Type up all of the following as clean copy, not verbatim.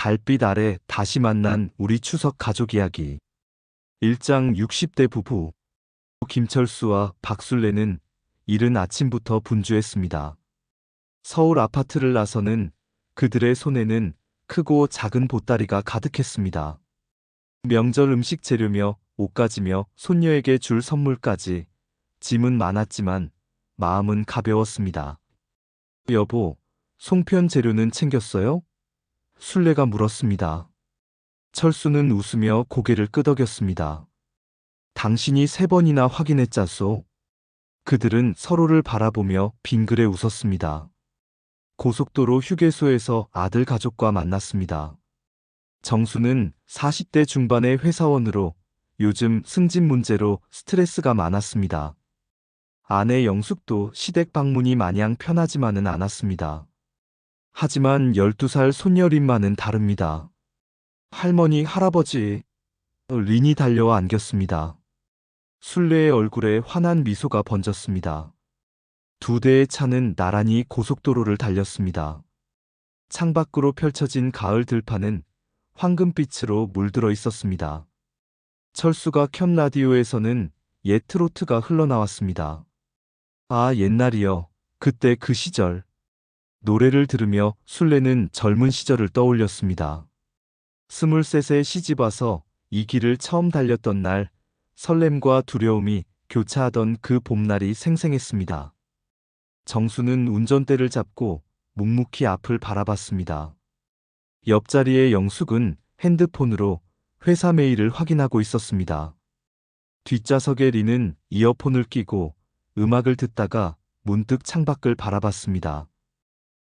달빛 아래 다시 만난 우리 추석 가족 이야기. 1장 60대 부부. 김철수와 박술래는 이른 아침부터 분주했습니다. 서울 아파트를 나서는 그들의 손에는 크고 작은 보따리가 가득했습니다. 명절 음식 재료며 옷가지며 손녀에게 줄 선물까지 짐은 많았지만 마음은 가벼웠습니다. 여보, 송편 재료는 챙겼어요? 술래가 물었습니다. 철수는 웃으며 고개를 끄덕였습니다. 당신이 3번이나 확인했잖소. 그들은 서로를 바라보며 빙그레 웃었습니다. 고속도로 휴게소에서 아들 가족과 만났습니다. 정수는 40대 중반의 회사원으로 요즘 승진 문제로 스트레스가 많았습니다. 아내 영숙도 시댁 방문이 마냥 편하지만은 않았습니다. 하지만 12살 손녀 린마는 다릅니다. 할머니, 할아버지. 린이 달려와 안겼습니다. 술래의 얼굴에 환한 미소가 번졌습니다. 2대의 차는 나란히 고속도로를 달렸습니다. 창밖으로 펼쳐진 가을 들판은 황금빛으로 물들어 있었습니다. 철수가 켠 라디오에서는 옛 트로트가 흘러나왔습니다. 아, 옛날이여. 그때 그 시절. 노래를 들으며 술래는 젊은 시절을 떠올렸습니다. 23세 시집와서 이 길을 처음 달렸던 날, 설렘과 두려움이 교차하던 그 봄날이 생생했습니다. 정수는 운전대를 잡고 묵묵히 앞을 바라봤습니다. 옆자리의 영숙은 핸드폰으로 회사 메일을 확인하고 있었습니다. 뒷좌석의 린은 이어폰을 끼고 음악을 듣다가 문득 창밖을 바라봤습니다.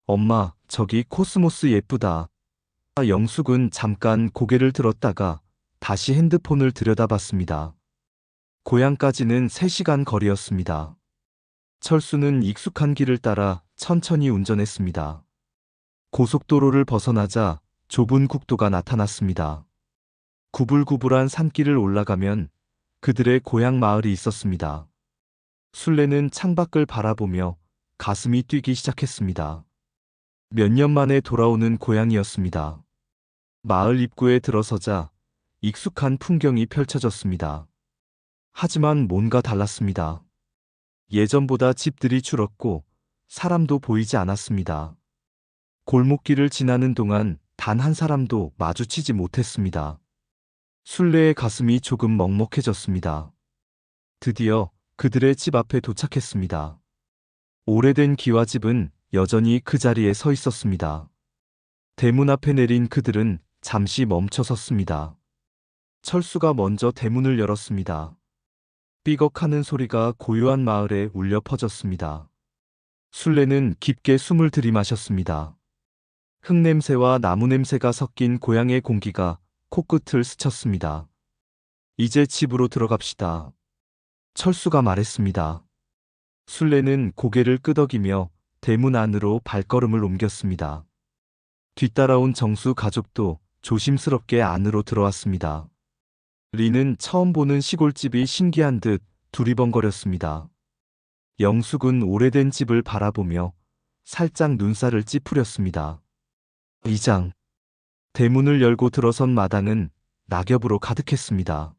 엄마, 저기 코스모스 예쁘다. 영숙은 잠깐 고개를 들었다가 다시 핸드폰을 들여다봤습니다. 고향까지는 3시간 거리였습니다. 철수는 익숙한 길을 따라 천천히 운전했습니다. 고속도로를 벗어나자 좁은 국도가 나타났습니다. 구불구불한 산길을 올라가면 그들의 고향 마을이 있었습니다. 술래는 창밖을 바라보며 가슴이 뛰기 시작했습니다. 몇 년 만에 돌아오는 고향이었습니다. 마을 입구에 들어서자 익숙한 풍경이 펼쳐졌습니다. 하지만 뭔가 달랐습니다. 예전보다 집들이 줄었고 사람도 보이지 않았습니다. 골목길을 지나는 동안 단 한 사람도 마주치지 못했습니다. 술래의 가슴이 조금 먹먹해졌습니다. 드디어 그들의 집 앞에 도착했습니다. 오래된 기와집은 여전히 그 자리에 서 있었습니다. 대문 앞에 내린 그들은 잠시 멈춰 섰습니다. 철수가 먼저 대문을 열었습니다. 삐걱하는 소리가 고요한 마을에 울려 퍼졌습니다. 술래는 깊게 숨을 들이마셨습니다. 흙냄새와 나무 냄새가 섞인 고향의 공기가 코끝을 스쳤습니다. 이제 집으로 들어갑시다. 철수가 말했습니다. 술래는 고개를 끄덕이며 대문 안으로 발걸음을 옮겼습니다. 뒤따라온 정수 가족도 조심스럽게 안으로 들어왔습니다. 린은 처음 보는 시골집이 신기한 듯 두리번거렸습니다. 영숙은 오래된 집을 바라보며 살짝 눈살을 찌푸렸습니다. 2장. 대문을 열고 들어선 마당은 낙엽으로 가득했습니다.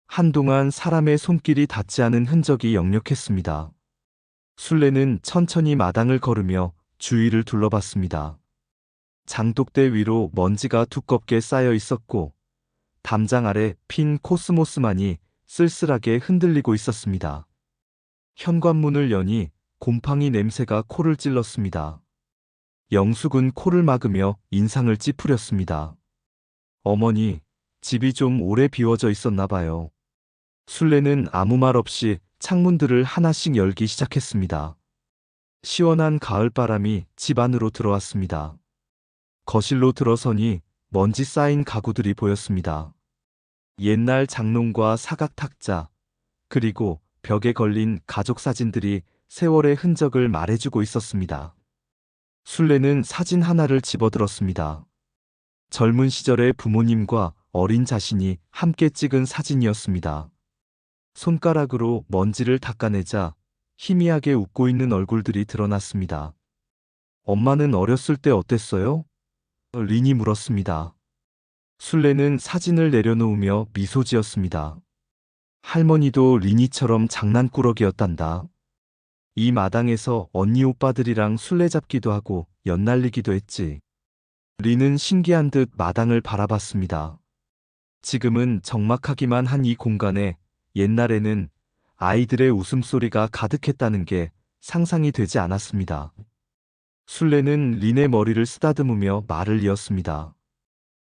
한동안 사람의 손길이 닿지 않은 흔적이 역력했습니다. 술래는 천천히 마당을 걸으며 주위를 둘러봤습니다. 장독대 위로 먼지가 두껍게 쌓여 있었고 담장 아래 핀 코스모스만이 쓸쓸하게 흔들리고 있었습니다. 현관문을 여니 곰팡이 냄새가 코를 찔렀습니다. 영숙은 코를 막으며 인상을 찌푸렸습니다. 어머니, 집이 좀 오래 비워져 있었나 봐요. 술래는 아무 말 없이 창문들을 하나씩 열기 시작했습니다. 시원한 가을바람이 집 안으로 들어왔습니다. 거실로 들어서니 먼지 쌓인 가구들이 보였습니다. 옛날 장롱과 사각 탁자, 그리고 벽에 걸린 가족 사진들이 세월의 흔적을 말해주고 있었습니다. 술래는 사진 하나를 집어들었습니다. 젊은 시절의 부모님과 어린 자신이 함께 찍은 사진이었습니다. 손가락으로 먼지를 닦아내자 희미하게 웃고 있는 얼굴들이 드러났습니다. 엄마는 어렸을 때 어땠어요? 린이 물었습니다. 술래는 사진을 내려놓으며 미소 지었습니다. 할머니도 린이처럼 장난꾸러기였단다. 이 마당에서 언니 오빠들이랑 술래잡기도 하고 연날리기도 했지. 린은 신기한 듯 마당을 바라봤습니다. 지금은 적막하기만 한 이 공간에 옛날에는 아이들의 웃음소리가 가득했다는 게 상상이 되지 않았습니다. 술래는 린의 머리를 쓰다듬으며 말을 이었습니다.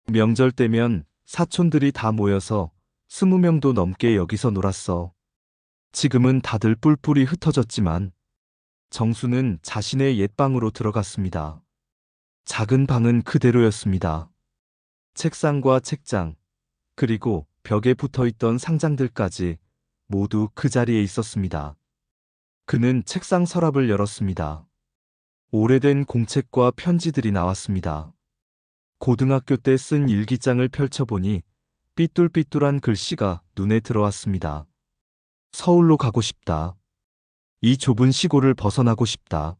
명절 때면 사촌들이 다 모여서 20명도 넘게 여기서 놀았어. 지금은 다들 뿔뿔이 흩어졌지만 정수는 자신의 옛방으로 들어갔습니다. 작은 방은 그대로였습니다. 책상과 책장, 그리고 벽에 붙어 있던 상장들까지 모두 그 자리에 있었습니다. 그는 책상 서랍을 열었습니다. 오래된 공책과 편지들이 나왔습니다. 고등학교 때 쓴 일기장을 펼쳐보니 삐뚤삐뚤한 글씨가 눈에 들어왔습니다. 서울로 가고 싶다. 이 좁은 시골을 벗어나고 싶다.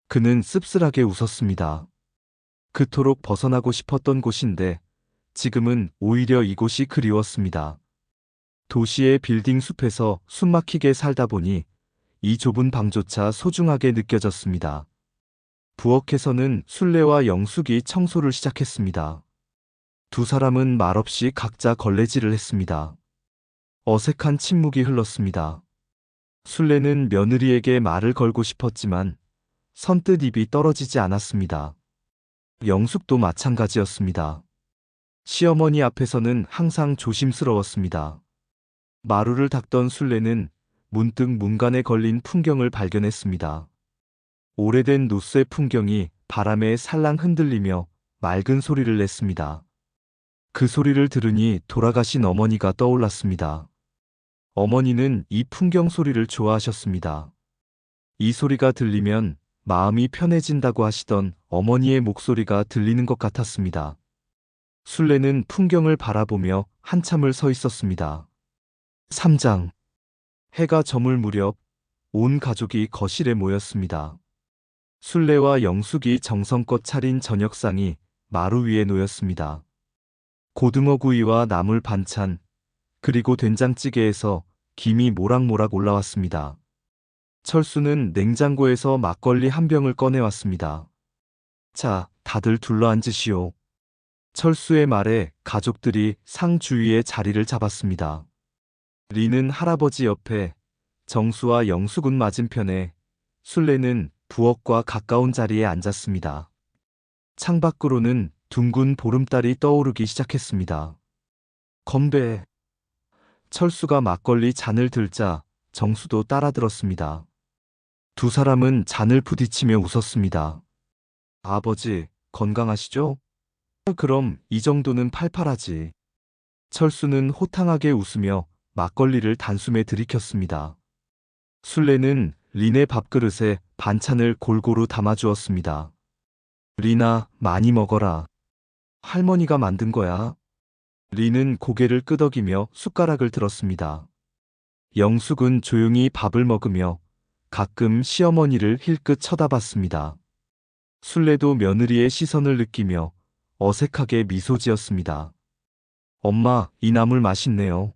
그는 씁쓸하게 웃었습니다. 그토록 벗어나고 싶었던 곳인데 지금은 오히려 이곳이 그리웠습니다. 도시의 빌딩 숲에서 숨막히게 살다 보니 이 좁은 방조차 소중하게 느껴졌습니다. 부엌에서는 술래와 영숙이 청소를 시작했습니다. 두 사람은 말없이 각자 걸레질을 했습니다. 어색한 침묵이 흘렀습니다. 술래는 며느리에게 말을 걸고 싶었지만 선뜻 입이 떨어지지 않았습니다. 영숙도 마찬가지였습니다. 시어머니 앞에서는 항상 조심스러웠습니다. 마루를 닦던 술래는 문득 문간에 걸린 풍경을 발견했습니다. 오래된 노쇠 풍경이 바람에 살랑 흔들리며 맑은 소리를 냈습니다. 그 소리를 들으니 돌아가신 어머니가 떠올랐습니다. 어머니는 이 풍경 소리를 좋아하셨습니다. 이 소리가 들리면 마음이 편해진다고 하시던 어머니의 목소리가 들리는 것 같았습니다. 술래는 풍경을 바라보며 한참을 서 있었습니다. 3장. 해가 저물 무렵 온 가족이 거실에 모였습니다. 술래와 영숙이 정성껏 차린 저녁상이 마루 위에 놓였습니다. 고등어구이와 나물 반찬, 그리고 된장찌개에서 김이 모락모락 올라왔습니다. 철수는 냉장고에서 막걸리 한 병을 꺼내왔습니다. 자, 다들 둘러앉으시오. 철수의 말에 가족들이 상 주위에 자리를 잡았습니다. 린은 할아버지 옆에, 정수와 영숙은 맞은편에, 술래는 부엌과 가까운 자리에 앉았습니다. 창밖으로는 둥근 보름달이 떠오르기 시작했습니다. 건배. 철수가 막걸리 잔을 들자 정수도 따라 들었습니다. 두 사람은 잔을 부딪히며 웃었습니다. 아버지, 건강하시죠? 그럼 이 정도는 팔팔하지. 철수는 호탕하게 웃으며 막걸리를 단숨에 들이켰습니다. 술래는 린의 밥그릇에 반찬을 골고루 담아주었습니다. 린아, 많이 먹어라. 할머니가 만든 거야. 린은 고개를 끄덕이며 숟가락을 들었습니다. 영숙은 조용히 밥을 먹으며 가끔 시어머니를 힐끗 쳐다봤습니다. 술래도 며느리의 시선을 느끼며 어색하게 미소 지었습니다. 엄마, 이 나물 맛있네요.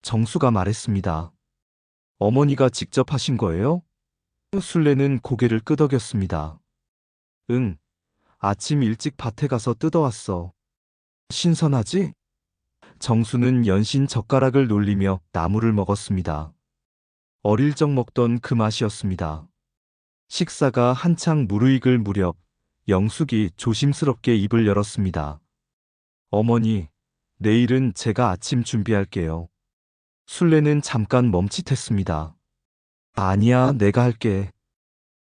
정수가 말했습니다. 어머니가 직접 하신 거예요? 술래는 고개를 끄덕였습니다. 응, 아침 일찍 밭에 가서 뜯어왔어. 신선하지? 정수는 연신 젓가락을 놀리며 나물을 먹었습니다. 어릴 적 먹던 그 맛이었습니다. 식사가 한창 무르익을 무렵 영숙이 조심스럽게 입을 열었습니다. 어머니, 내일은 제가 아침 준비할게요. 술래는 잠깐 멈칫했습니다. 아니야, 내가 할게.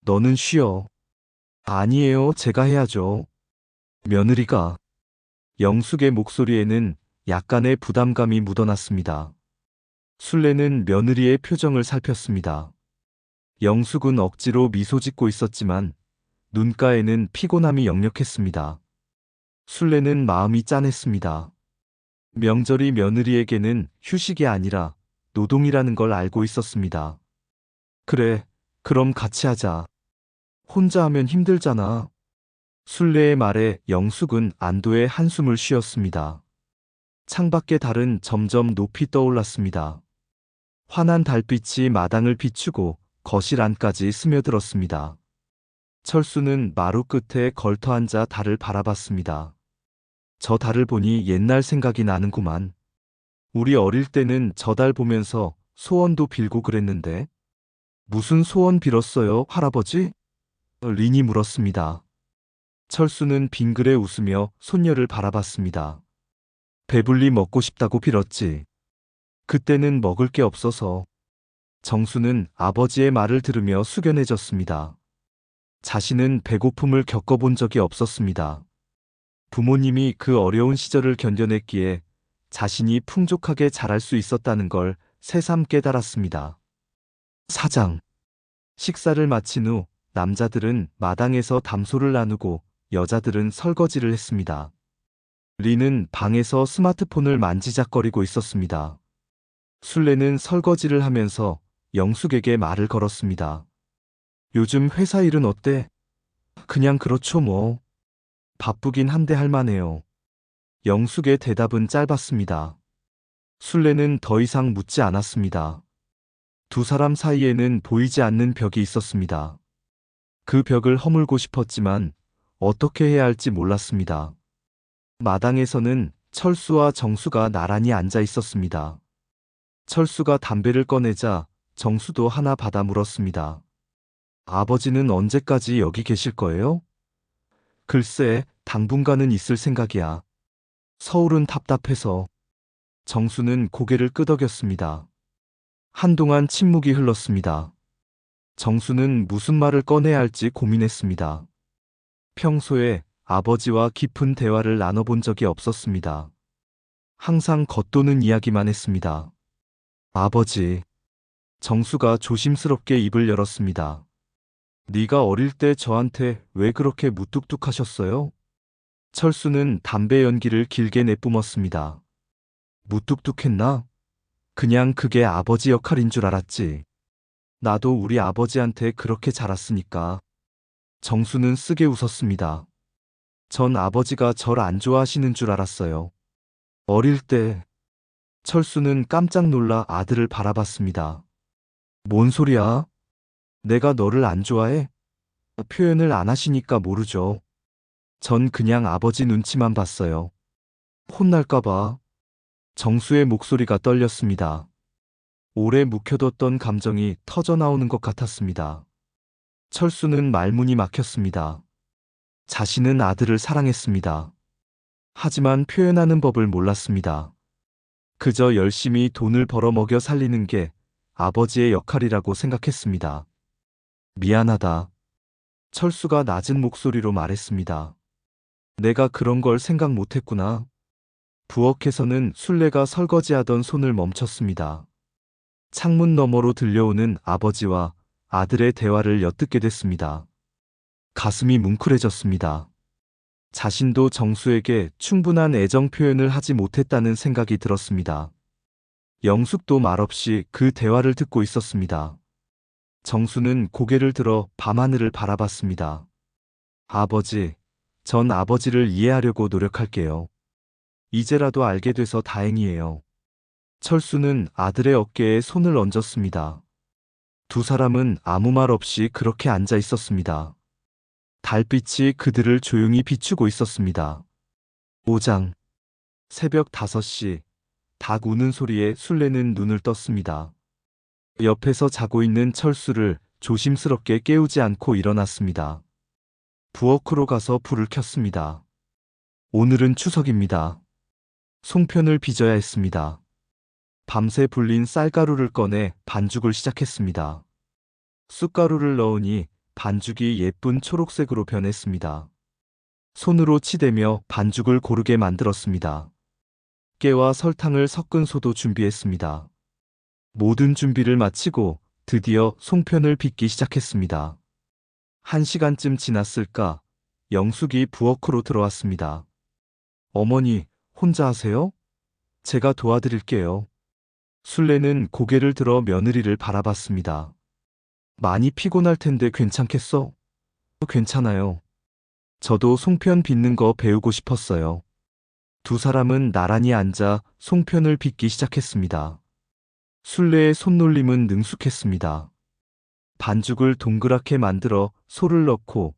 너는 쉬어. 아니에요, 제가 해야죠. 며느리가. 영숙의 목소리에는 약간의 부담감이 묻어났습니다. 술래는 며느리의 표정을 살폈습니다. 영숙은 억지로 미소 짓고 있었지만 눈가에는 피곤함이 역력했습니다. 술래는 마음이 짠했습니다. 명절이 며느리에게는 휴식이 아니라 노동이라는 걸 알고 있었습니다. 그래, 그럼 같이 하자. 혼자 하면 힘들잖아. 순례의 말에 영숙은 안도의 한숨을 쉬었습니다. 창밖의 달은 점점 높이 떠올랐습니다. 환한 달빛이 마당을 비추고 거실 안까지 스며들었습니다. 철수는 마루 끝에 걸터앉아 달을 바라봤습니다. 저 달을 보니 옛날 생각이 나는구만. 우리 어릴 때는 저 달 보면서 소원도 빌고 그랬는데. 무슨 소원 빌었어요, 할아버지? 린이 물었습니다. 철수는 빙그레 웃으며 손녀를 바라봤습니다. 배불리 먹고 싶다고 빌었지. 그때는 먹을 게 없어서. 정수는 아버지의 말을 들으며 숙연해졌습니다. 자신은 배고픔을 겪어본 적이 없었습니다. 부모님이 그 어려운 시절을 견뎌냈기에 자신이 풍족하게 자랄 수 있었다는 걸 새삼 깨달았습니다. 사장. 식사를 마친 후 남자들은 마당에서 담소를 나누고 여자들은 설거지를 했습니다. 리는 방에서 스마트폰을 만지작거리고 있었습니다. 순례는 설거지를 하면서 영숙에게 말을 걸었습니다. 요즘 회사 일은 어때? 그냥 그렇죠 뭐. 바쁘긴 한데 할만해요. 영숙의 대답은 짧았습니다. 순례는 더 이상 묻지 않았습니다. 두 사람 사이에는 보이지 않는 벽이 있었습니다. 그 벽을 허물고 싶었지만 어떻게 해야 할지 몰랐습니다. 마당에서는 철수와 정수가 나란히 앉아 있었습니다. 철수가 담배를 꺼내자 정수도 하나 받아 물었습니다. 아버지는 언제까지 여기 계실 거예요? 글쎄, 당분간은 있을 생각이야. 서울은 답답해서. 정수는 고개를 끄덕였습니다. 한동안 침묵이 흘렀습니다. 정수는 무슨 말을 꺼내야 할지 고민했습니다. 평소에 아버지와 깊은 대화를 나눠본 적이 없었습니다. 항상 겉도는 이야기만 했습니다. 아버지. 정수가 조심스럽게 입을 열었습니다. 네가 어릴 때 저한테 왜 그렇게 무뚝뚝하셨어요? 철수는 담배 연기를 길게 내뿜었습니다. 무뚝뚝했나? 그냥 그게 아버지 역할인 줄 알았지. 나도 우리 아버지한테 그렇게 자랐으니까. 정수는 쓰게 웃었습니다. 전 아버지가 절 안 좋아하시는 줄 알았어요. 어릴 때. 철수는 깜짝 놀라 아들을 바라봤습니다. 뭔 소리야? 내가 너를 안 좋아해? 표현을 안 하시니까 모르죠. 전 그냥 아버지 눈치만 봤어요. 혼날까봐. 정수의 목소리가 떨렸습니다. 오래 묵혀뒀던 감정이 터져나오는 것 같았습니다. 철수는 말문이 막혔습니다. 자신은 아들을 사랑했습니다. 하지만 표현하는 법을 몰랐습니다. 그저 열심히 돈을 벌어 먹여 살리는 게 아버지의 역할이라고 생각했습니다. 미안하다. 철수가 낮은 목소리로 말했습니다. 내가 그런 걸 생각 못했구나. 부엌에서는 순례가 설거지하던 손을 멈췄습니다. 창문 너머로 들려오는 아버지와 아들의 대화를 엿듣게 됐습니다. 가슴이 뭉클해졌습니다. 자신도 정수에게 충분한 애정 표현을 하지 못했다는 생각이 들었습니다. 영숙도 말없이 그 대화를 듣고 있었습니다. 정수는 고개를 들어 밤하늘을 바라봤습니다. 아버지, 전 아버지를 이해하려고 노력할게요. 이제라도 알게 돼서 다행이에요. 철수는 아들의 어깨에 손을 얹었습니다. 두 사람은 아무 말 없이 그렇게 앉아 있었습니다. 달빛이 그들을 조용히 비추고 있었습니다. 5장. 새벽 5시. 닭 우는 소리에 순례는 눈을 떴습니다. 옆에서 자고 있는 철수를 조심스럽게 깨우지 않고 일어났습니다. 부엌으로 가서 불을 켰습니다. 오늘은 추석입니다. 송편을 빚어야 했습니다. 밤새 불린 쌀가루를 꺼내 반죽을 시작했습니다. 쑥가루를 넣으니 반죽이 예쁜 초록색으로 변했습니다. 손으로 치대며 반죽을 고르게 만들었습니다. 깨와 설탕을 섞은 소도 준비했습니다. 모든 준비를 마치고 드디어 송편을 빚기 시작했습니다. 1시간쯤 지났을까 영숙이 부엌으로 들어왔습니다. 어머니, 혼자 하세요? 제가 도와드릴게요. 순례는 고개를 들어 며느리를 바라봤습니다. 많이 피곤할 텐데 괜찮겠어? 괜찮아요. 저도 송편 빚는 거 배우고 싶었어요. 두 사람은 나란히 앉아 송편을 빚기 시작했습니다. 술래의 손놀림은 능숙했습니다. 반죽을 동그랗게 만들어 소를 넣고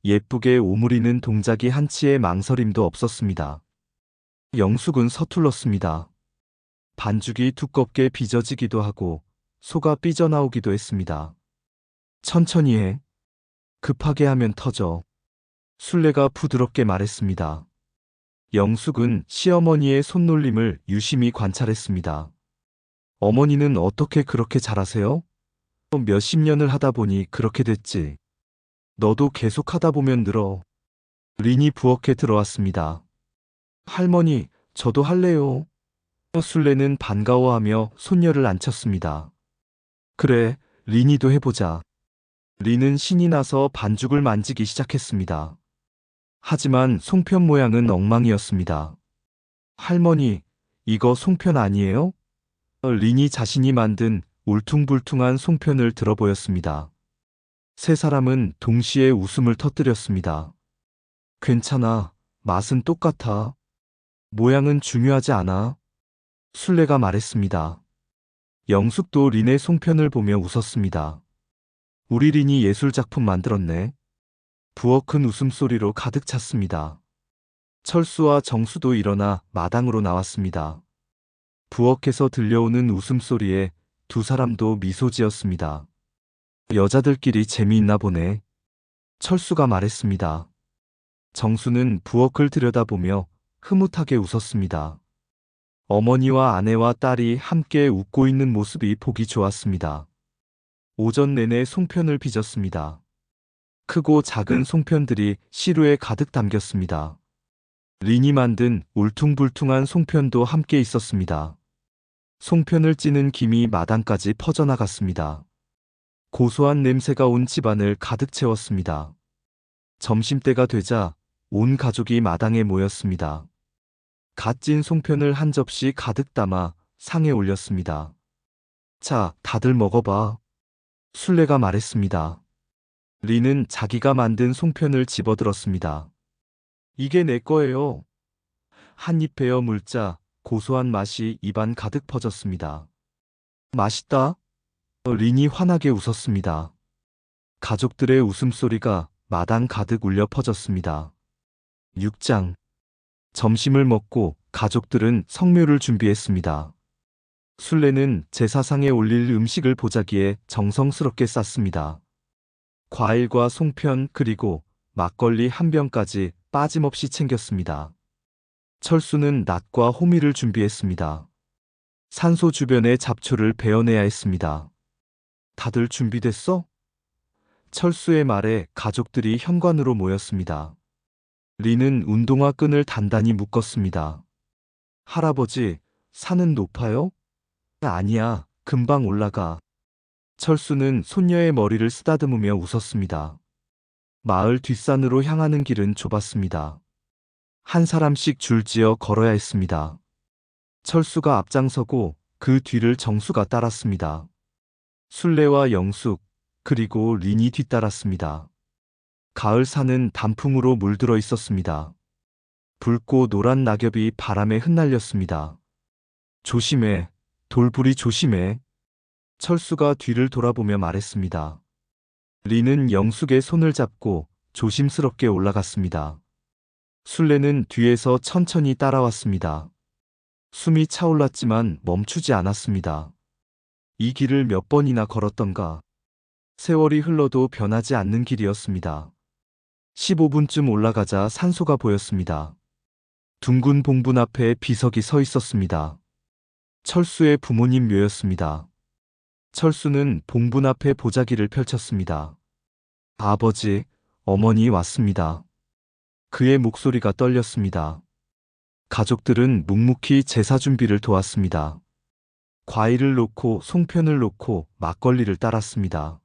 예쁘게 오므리는 동작이 한치의 망설임도 없었습니다. 영숙은 서툴렀습니다. 반죽이 두껍게 빚어지기도 하고 소가 삐져나오기도 했습니다. 천천히 해. 급하게 하면 터져. 술래가 부드럽게 말했습니다. 영숙은 시어머니의 손놀림을 유심히 관찰했습니다. 어머니는 어떻게 그렇게 잘하세요? 몇십 년을 하다 보니 그렇게 됐지. 너도 계속 하다 보면 늘어. 린이 부엌에 들어왔습니다. 할머니, 저도 할래요. 술래는 반가워하며 손녀를 안쳤습니다. 그래, 린이도 해보자. 린은 신이 나서 반죽을 만지기 시작했습니다. 하지만 송편 모양은 엉망이었습니다. 할머니, 이거 송편 아니에요? 린이 자신이 만든 울퉁불퉁한 송편을 들어 보였습니다. 세 사람은 동시에 웃음을 터뜨렸습니다. 괜찮아. 맛은 똑같아. 모양은 중요하지 않아. 술래가 말했습니다. 영숙도 린의 송편을 보며 웃었습니다. 우리 린이 예술작품 만들었네. 부엌은 웃음소리로 가득 찼습니다. 철수와 정수도 일어나 마당으로 나왔습니다. 부엌에서 들려오는 웃음소리에 두 사람도 미소 지었습니다. 여자들끼리 재미있나 보네. 철수가 말했습니다. 정수는 부엌을 들여다보며 흐뭇하게 웃었습니다. 어머니와 아내와 딸이 함께 웃고 있는 모습이 보기 좋았습니다. 오전 내내 송편을 빚었습니다. 크고 작은 송편들이 시루에 가득 담겼습니다. 린이 만든 울퉁불퉁한 송편도 함께 있었습니다. 송편을 찌는 김이 마당까지 퍼져나갔습니다. 고소한 냄새가 온 집안을 가득 채웠습니다. 점심때가 되자 온 가족이 마당에 모였습니다. 갓 찐 송편을 한 접시 가득 담아 상에 올렸습니다. 자, 다들 먹어봐. 술래가 말했습니다. 린은 자기가 만든 송편을 집어들었습니다. 이게 내 거예요. 한 입 베어 물자 고소한 맛이 입안 가득 퍼졌습니다. 맛있다. 린이 환하게 웃었습니다. 가족들의 웃음소리가 마당 가득 울려 퍼졌습니다. 6장. 점심을 먹고 가족들은 성묘를 준비했습니다. 술래는 제사상에 올릴 음식을 보자기에 정성스럽게 쌌습니다. 과일과 송편 그리고 막걸리 한 병까지 빠짐없이 챙겼습니다. 철수는 낫과 호미를 준비했습니다. 산소 주변의 잡초를 베어내야 했습니다. 다들 준비됐어? 철수의 말에 가족들이 현관으로 모였습니다. 린은 운동화 끈을 단단히 묶었습니다. 할아버지, 산은 높아요? 아니야, 금방 올라가. 철수는 손녀의 머리를 쓰다듬으며 웃었습니다. 마을 뒷산으로 향하는 길은 좁았습니다. 한 사람씩 줄지어 걸어야 했습니다. 철수가 앞장서고 그 뒤를 정수가 따랐습니다. 술래와 영숙, 그리고 린이 뒤따랐습니다. 가을 산은 단풍으로 물들어 있었습니다. 붉고 노란 낙엽이 바람에 흩날렸습니다. 조심해, 돌부리 조심해. 철수가 뒤를 돌아보며 말했습니다. 린은 영숙의 손을 잡고 조심스럽게 올라갔습니다. 술래는 뒤에서 천천히 따라왔습니다. 숨이 차올랐지만 멈추지 않았습니다. 이 길을 몇 번이나 걸었던가. 세월이 흘러도 변하지 않는 길이었습니다. 15분쯤 올라가자 산소가 보였습니다. 둥근 봉분 앞에 비석이 서 있었습니다. 철수의 부모님 묘였습니다. 철수는 봉분 앞에 보자기를 펼쳤습니다. 아버지, 어머니 왔습니다. 그의 목소리가 떨렸습니다. 가족들은 묵묵히 제사 준비를 도왔습니다. 과일을 놓고 송편을 놓고 막걸리를 따랐습니다.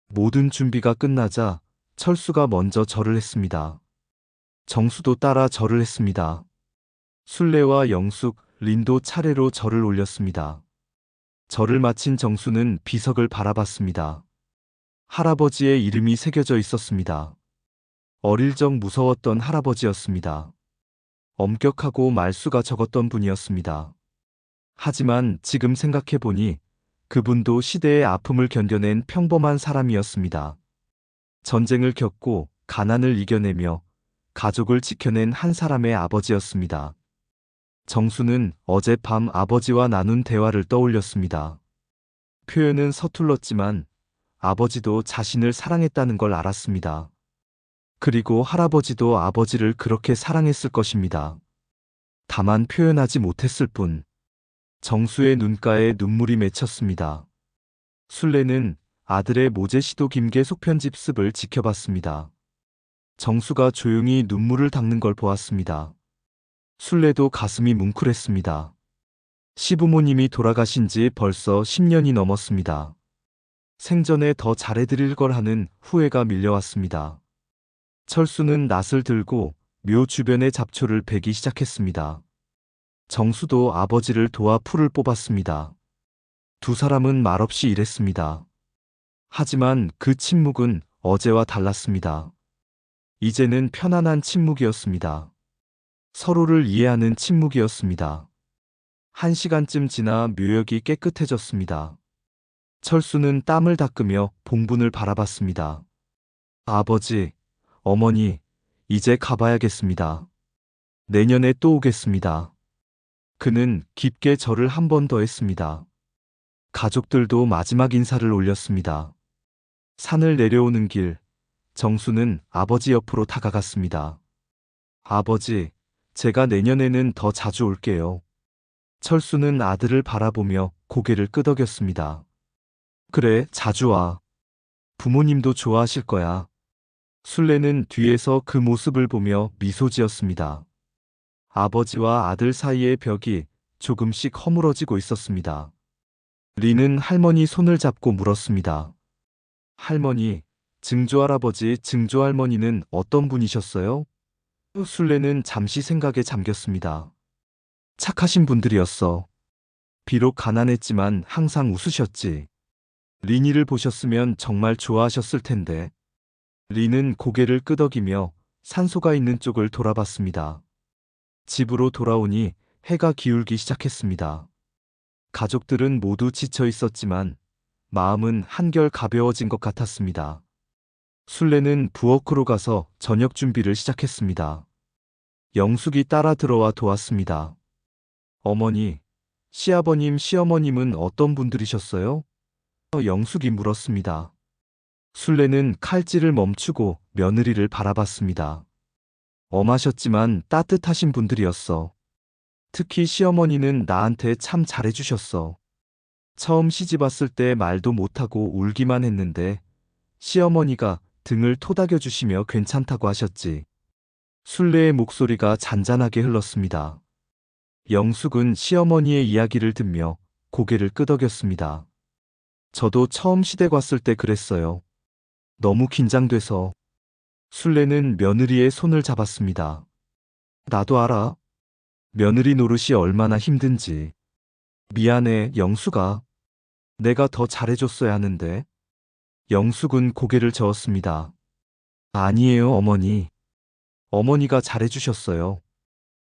모든 준비가 끝나자 철수가 먼저 절을 했습니다. 정수도 따라 절을 했습니다. 술래와 영숙, 린도 차례로 절을 올렸습니다. 절을 마친 정수는 비석을 바라봤습니다. 할아버지의 이름이 새겨져 있었습니다. 어릴 적 무서웠던 할아버지였습니다. 엄격하고 말수가 적었던 분이었습니다. 하지만 지금 생각해보니 그분도 시대의 아픔을 견뎌낸 평범한 사람이었습니다. 전쟁을 겪고 가난을 이겨내며 가족을 지켜낸 한 사람의 아버지였습니다. 정수는 어젯밤 아버지와 나눈 대화를 떠올렸습니다. 표현은 서툴렀지만 아버지도 자신을 사랑했다는 걸 알았습니다. 그리고 할아버지도 아버지를 그렇게 사랑했을 것입니다. 다만 표현하지 못했을 뿐. 정수의 눈가에 눈물이 맺혔습니다. 술래는 아들의 모제시도 김계 속편집습을 지켜봤습니다. 정수가 조용히 눈물을 닦는 걸 보았습니다. 술래도 가슴이 뭉클했습니다. 시부모님이 돌아가신 지 벌써 10년이 넘었습니다. 생전에 더 잘해드릴 걸 하는 후회가 밀려왔습니다. 철수는 낫을 들고 묘 주변의 잡초를 베기 시작했습니다. 정수도 아버지를 도와 풀을 뽑았습니다. 두 사람은 말없이 일했습니다. 하지만 그 침묵은 어제와 달랐습니다. 이제는 편안한 침묵이었습니다. 서로를 이해하는 침묵이었습니다. 1시간쯤 지나 묘역이 깨끗해졌습니다. 철수는 땀을 닦으며 봉분을 바라봤습니다. 아버지, 어머니, 이제 가봐야겠습니다. 내년에 또 오겠습니다. 그는 깊게 절을 한 번 더 했습니다. 가족들도 마지막 인사를 올렸습니다. 산을 내려오는 길, 정수는 아버지 옆으로 다가갔습니다. 아버지, 제가 내년에는 더 자주 올게요. 철수는 아들을 바라보며 고개를 끄덕였습니다. 그래, 자주 와. 부모님도 좋아하실 거야. 술래는 뒤에서 그 모습을 보며 미소 지었습니다. 아버지와 아들 사이의 벽이 조금씩 허물어지고 있었습니다. 리는 할머니 손을 잡고 물었습니다. 할머니, 증조할아버지, 증조할머니는 어떤 분이셨어요? 술래는 잠시 생각에 잠겼습니다. 착하신 분들이었어. 비록 가난했지만 항상 웃으셨지. 리니를 보셨으면 정말 좋아하셨을 텐데. 리는 고개를 끄덕이며 산소가 있는 쪽을 돌아봤습니다. 집으로 돌아오니 해가 기울기 시작했습니다. 가족들은 모두 지쳐 있었지만 마음은 한결 가벼워진 것 같았습니다. 술래는 부엌으로 가서 저녁 준비를 시작했습니다. 영숙이 따라 들어와 도왔습니다. 어머니, 시아버님, 시어머님은 어떤 분들이셨어요? 영숙이 물었습니다. 술래는 칼질을 멈추고 며느리를 바라봤습니다. 엄하셨지만 따뜻하신 분들이었어. 특히 시어머니는 나한테 참 잘해주셨어. 처음 시집 왔을 때 말도 못하고 울기만 했는데 시어머니가 등을 토닥여주시며 괜찮다고 하셨지. 술래의 목소리가 잔잔하게 흘렀습니다. 영숙은 시어머니의 이야기를 듣며 고개를 끄덕였습니다. 저도 처음 시댁 왔을 때 그랬어요. 너무 긴장돼서. 술래는 며느리의 손을 잡았습니다. 나도 알아. 며느리 노릇이 얼마나 힘든지. 미안해, 영숙아. 내가 더 잘해줬어야 하는데. 영숙은 고개를 저었습니다. 아니에요, 어머니. 어머니가 잘해주셨어요.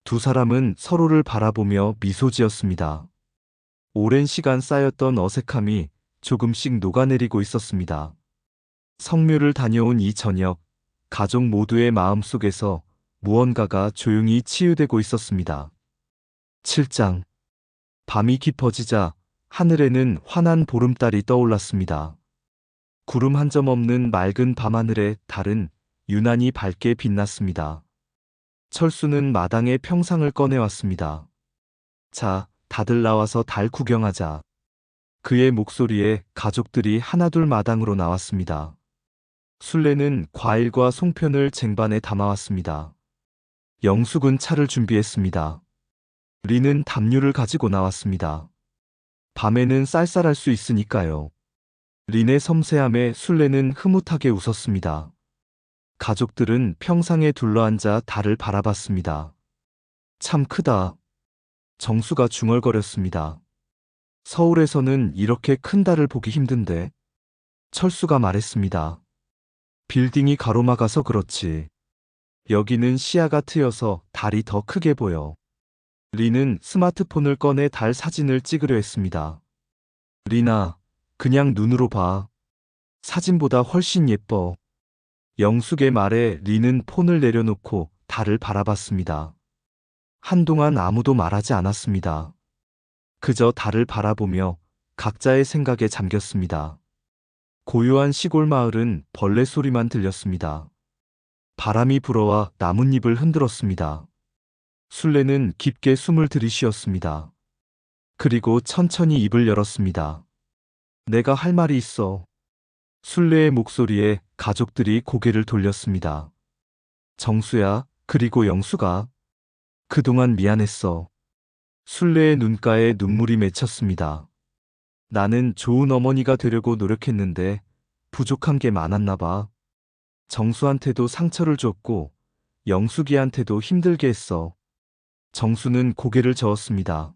두 사람은 서로를 바라보며 미소 지었습니다. 오랜 시간 쌓였던 어색함이 조금씩 녹아내리고 있었습니다. 성묘를 다녀온 이 저녁, 가족 모두의 마음속에서 무언가가 조용히 치유되고 있었습니다. 7장. 밤이 깊어지자 하늘에는 환한 보름달이 떠올랐습니다. 구름 한 점 없는 맑은 밤하늘에 달은 유난히 밝게 빛났습니다. 철수는 마당에 평상을 꺼내왔습니다. 자, 다들 나와서 달 구경하자. 그의 목소리에 가족들이 하나둘 마당으로 나왔습니다. 술래는 과일과 송편을 쟁반에 담아왔습니다. 영숙은 차를 준비했습니다. 리는 담요를 가지고 나왔습니다. 밤에는 쌀쌀할 수 있으니까요. 린의 섬세함에 술래는 흐뭇하게 웃었습니다. 가족들은 평상에 둘러앉아 달을 바라봤습니다. 참 크다. 정수가 중얼거렸습니다. 서울에서는 이렇게 큰 달을 보기 힘든데. 철수가 말했습니다. 빌딩이 가로막아서 그렇지. 여기는 시야가 트여서 달이 더 크게 보여. 리는 스마트폰을 꺼내 달 사진을 찍으려 했습니다. 리나, 그냥 눈으로 봐. 사진보다 훨씬 예뻐. 영숙의 말에 리는 폰을 내려놓고 달을 바라봤습니다. 한동안 아무도 말하지 않았습니다. 그저 달을 바라보며 각자의 생각에 잠겼습니다. 고요한 시골 마을은 벌레 소리만 들렸습니다. 바람이 불어와 나뭇잎을 흔들었습니다. 술래는 깊게 숨을 들이쉬었습니다. 그리고 천천히 입을 열었습니다. 내가 할 말이 있어. 술래의 목소리에 가족들이 고개를 돌렸습니다. 정수야, 그리고 영수가. 그동안 미안했어. 술래의 눈가에 눈물이 맺혔습니다. 나는 좋은 어머니가 되려고 노력했는데 부족한 게 많았나 봐. 정수한테도 상처를 줬고 영숙이한테도 힘들게 했어. 정수는 고개를 저었습니다.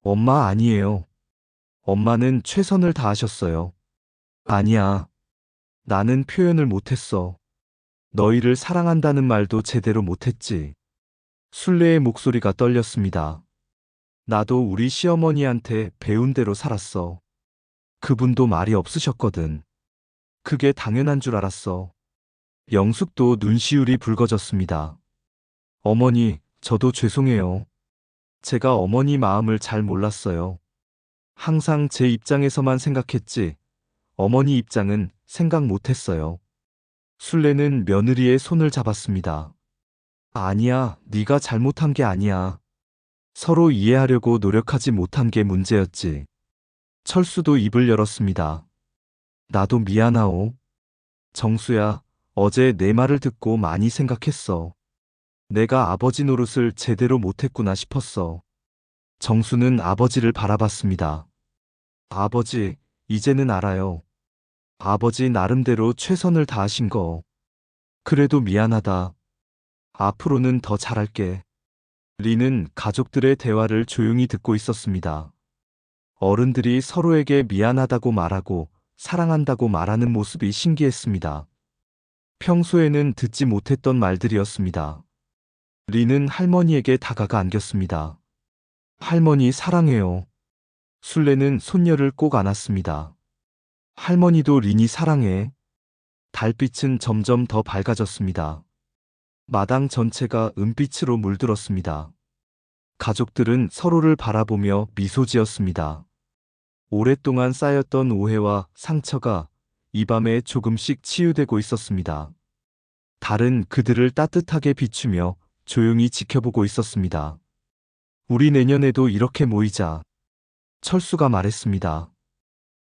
엄마 아니에요. 엄마는 최선을 다하셨어요. 아니야. 나는 표현을 못했어. 너희를 사랑한다는 말도 제대로 못했지. 술래의 목소리가 떨렸습니다. 나도 우리 시어머니한테 배운 대로 살았어. 그분도 말이 없으셨거든. 그게 당연한 줄 알았어. 영숙도 눈시울이 붉어졌습니다. 어머니, 저도 죄송해요. 제가 어머니 마음을 잘 몰랐어요. 항상 제 입장에서만 생각했지, 어머니 입장은 생각 못했어요. 술래는 며느리의 손을 잡았습니다. 아니야, 네가 잘못한 게 아니야. 서로 이해하려고 노력하지 못한 게 문제였지. 철수도 입을 열었습니다. 나도 미안하오. 정수야, 어제 내 말을 듣고 많이 생각했어. 내가 아버지 노릇을 제대로 못했구나 싶었어. 정수는 아버지를 바라봤습니다. 아버지, 이제는 알아요. 아버지 나름대로 최선을 다하신 거. 그래도 미안하다. 앞으로는 더 잘할게. 리는 가족들의 대화를 조용히 듣고 있었습니다. 어른들이 서로에게 미안하다고 말하고 사랑한다고 말하는 모습이 신기했습니다. 평소에는 듣지 못했던 말들이었습니다. 리는 할머니에게 다가가 안겼습니다. 할머니 사랑해요. 술래는 손녀를 꼭 안았습니다. 할머니도 리니 사랑해. 달빛은 점점 더 밝아졌습니다. 마당 전체가 은빛으로 물들었습니다. 가족들은 서로를 바라보며 미소 지었습니다. 오랫동안 쌓였던 오해와 상처가 이 밤에 조금씩 치유되고 있었습니다. 달은 그들을 따뜻하게 비추며 조용히 지켜보고 있었습니다. 우리 내년에도 이렇게 모이자. 철수가 말했습니다.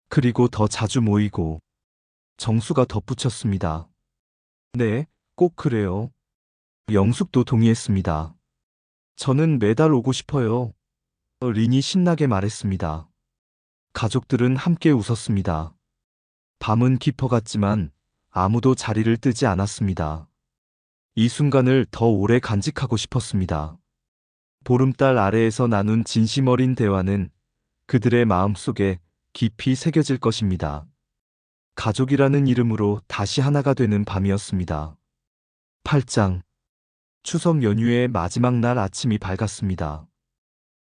그리고 더 자주 모이고. 정수가 덧붙였습니다. 네, 꼭 그래요. 영숙도 동의했습니다. 저는 매달 오고 싶어요. 린이 신나게 말했습니다. 가족들은 함께 웃었습니다. 밤은 깊어갔지만 아무도 자리를 뜨지 않았습니다. 이 순간을 더 오래 간직하고 싶었습니다. 보름달 아래에서 나눈 진심 어린 대화는 그들의 마음속에 깊이 새겨질 것입니다. 가족이라는 이름으로 다시 하나가 되는 밤이었습니다. 8장. 추석 연휴의 마지막 날 아침이 밝았습니다.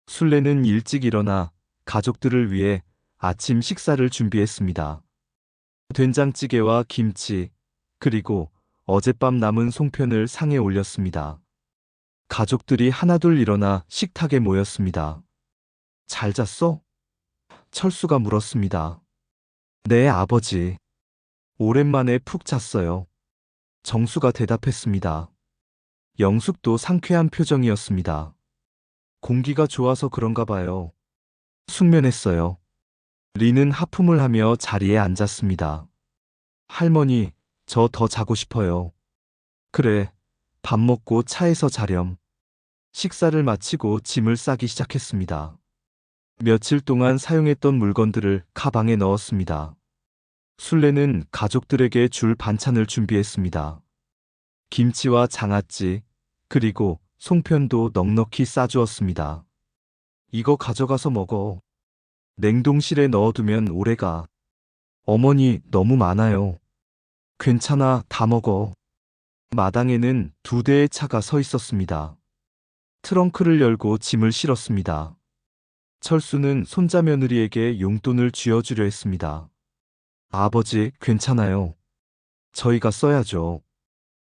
술래는 일찍 일어나 가족들을 위해 아침 식사를 준비했습니다. 된장찌개와 김치, 그리고 어젯밤 남은 송편을 상에 올렸습니다. 가족들이 하나둘 일어나 식탁에 모였습니다. 잘 잤어? 철수가 물었습니다. 네, 아버지. 오랜만에 푹 잤어요. 정수가 대답했습니다. 영숙도 상쾌한 표정이었습니다. 공기가 좋아서 그런가 봐요. 숙면했어요. 리는 하품을 하며 자리에 앉았습니다. 할머니, 저 더 자고 싶어요. 그래, 밥 먹고 차에서 자렴. 식사를 마치고 짐을 싸기 시작했습니다. 며칠 동안 사용했던 물건들을 가방에 넣었습니다. 술래는 가족들에게 줄 반찬을 준비했습니다. 김치와 장아찌, 그리고 송편도 넉넉히 싸주었습니다. 이거 가져가서 먹어. 냉동실에 넣어두면 오래가. 어머니, 너무 많아요. 괜찮아, 다 먹어. 마당에는 2대의 차가 서 있었습니다. 트렁크를 열고 짐을 실었습니다. 철수는 손자 며느리에게 용돈을 쥐어주려 했습니다. 아버지, 괜찮아요. 저희가 써야죠.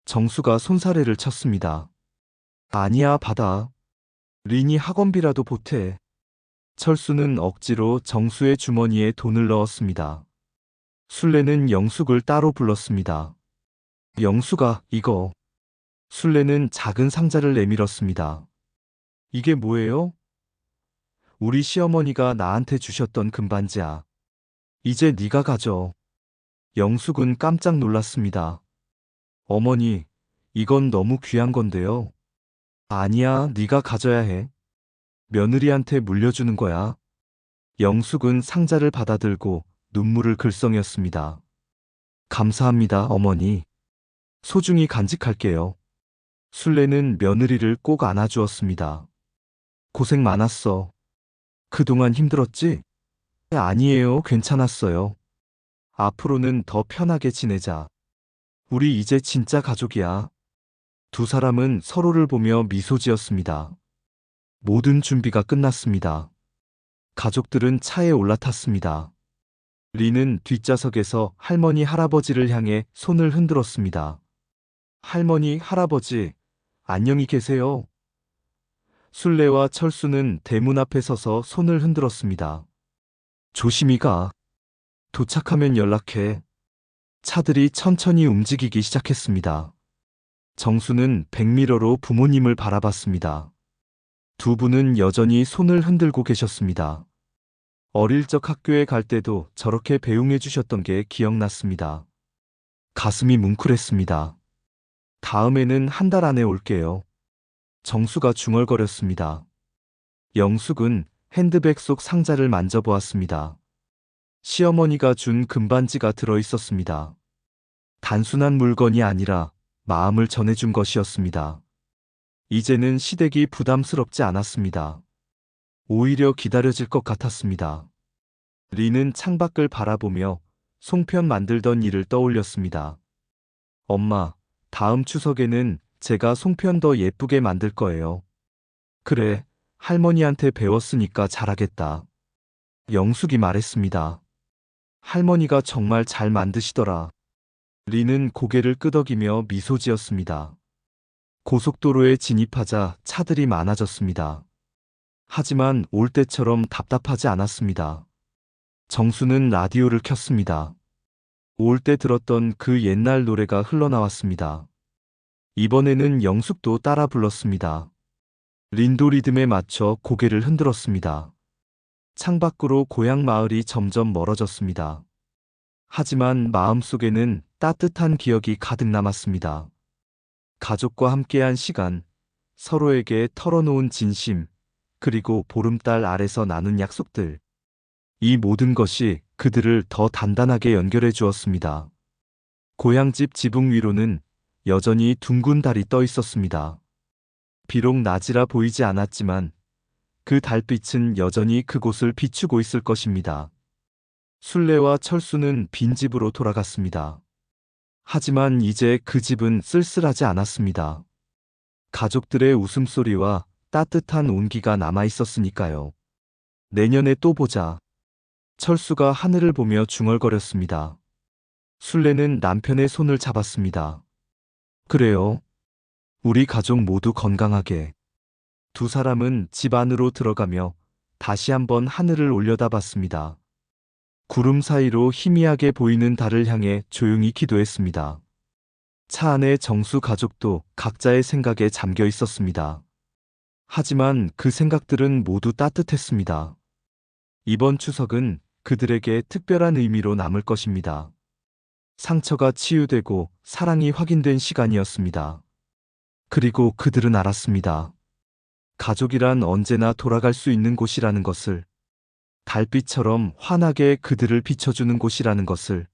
정수가 손사래를 쳤습니다. 아니야, 받아. 린이 학원비라도 보태. 철수는 억지로 정수의 주머니에 돈을 넣었습니다. 술래는 영숙을 따로 불렀습니다. 영숙아, 이거. 술래는 작은 상자를 내밀었습니다. 이게 뭐예요? 우리 시어머니가 나한테 주셨던 금반지야. 이제 네가 가져. 영숙은 깜짝 놀랐습니다. 어머니, 이건 너무 귀한 건데요. 아니야, 네가 가져야 해. 며느리한테 물려주는 거야. 영숙은 상자를 받아들고 눈물을 글썽였습니다. 감사합니다, 어머니. 소중히 간직할게요. 술래는 며느리를 꼭 안아주었습니다. 고생 많았어. 그동안 힘들었지? 아니에요, 괜찮았어요. 앞으로는 더 편하게 지내자. 우리 이제 진짜 가족이야. 2사람은 서로를 보며 미소 지었습니다. 모든 준비가 끝났습니다. 가족들은 차에 올라탔습니다. 리는 뒷좌석에서 할머니 할아버지를 향해 손을 흔들었습니다. 할머니, 할아버지, 안녕히 계세요. 술래와 철수는 대문 앞에 서서 손을 흔들었습니다. 조심히 가. 도착하면 연락해. 차들이 천천히 움직이기 시작했습니다. 정수는 백미러로 부모님을 바라봤습니다. 2분은 여전히 손을 흔들고 계셨습니다. 어릴 적 학교에 갈 때도 저렇게 배웅해 주셨던 게 기억났습니다. 가슴이 뭉클했습니다. 다음에는 1달 안에 올게요. 정수가 중얼거렸습니다. 영숙은 핸드백 속 상자를 만져보았습니다. 시어머니가 준 금반지가 들어 있었습니다. 단순한 물건이 아니라 마음을 전해준 것이었습니다. 이제는 시댁이 부담스럽지 않았습니다. 오히려 기다려질 것 같았습니다. 리는 창밖을 바라보며 송편 만들던 일을 떠올렸습니다. 엄마, 다음 추석에는 제가 송편 더 예쁘게 만들 거예요. 그래, 할머니한테 배웠으니까 잘하겠다. 영숙이 말했습니다. 할머니가 정말 잘 만드시더라. 리는 고개를 끄덕이며 미소 지었습니다. 고속도로에 진입하자 차들이 많아졌습니다. 하지만 올 때처럼 답답하지 않았습니다. 정수는 라디오를 켰습니다. 올 때 들었던 그 옛날 노래가 흘러나왔습니다. 이번에는 영숙도 따라 불렀습니다. 린도 리듬에 맞춰 고개를 흔들었습니다. 창밖으로 고향 마을이 점점 멀어졌습니다. 하지만 마음속에는 따뜻한 기억이 가득 남았습니다. 가족과 함께한 시간, 서로에게 털어놓은 진심, 그리고 보름달 아래서 나눈 약속들. 이 모든 것이 그들을 더 단단하게 연결해 주었습니다. 고향집 지붕 위로는 여전히 둥근 달이 떠 있었습니다. 비록 낮이라 보이지 않았지만 그 달빛은 여전히 그곳을 비추고 있을 것입니다. 술래와 철수는 빈집으로 돌아갔습니다. 하지만 이제 그 집은 쓸쓸하지 않았습니다. 가족들의 웃음소리와 따뜻한 온기가 남아 있었으니까요. 내년에 또 보자. 철수가 하늘을 보며 중얼거렸습니다. 술래는 남편의 손을 잡았습니다. 그래요. 우리 가족 모두 건강하게. 2사람은 집 안으로 들어가며 다시 한번 하늘을 올려다봤습니다. 구름 사이로 희미하게 보이는 달을 향해 조용히 기도했습니다. 차 안의 정수 가족도 각자의 생각에 잠겨 있었습니다. 하지만 그 생각들은 모두 따뜻했습니다. 이번 추석은 그들에게 특별한 의미로 남을 것입니다. 상처가 치유되고 사랑이 확인된 시간이었습니다. 그리고 그들은 알았습니다. 가족이란 언제나 돌아갈 수 있는 곳이라는 것을, 달빛처럼 환하게 그들을 비춰주는 곳이라는 것을.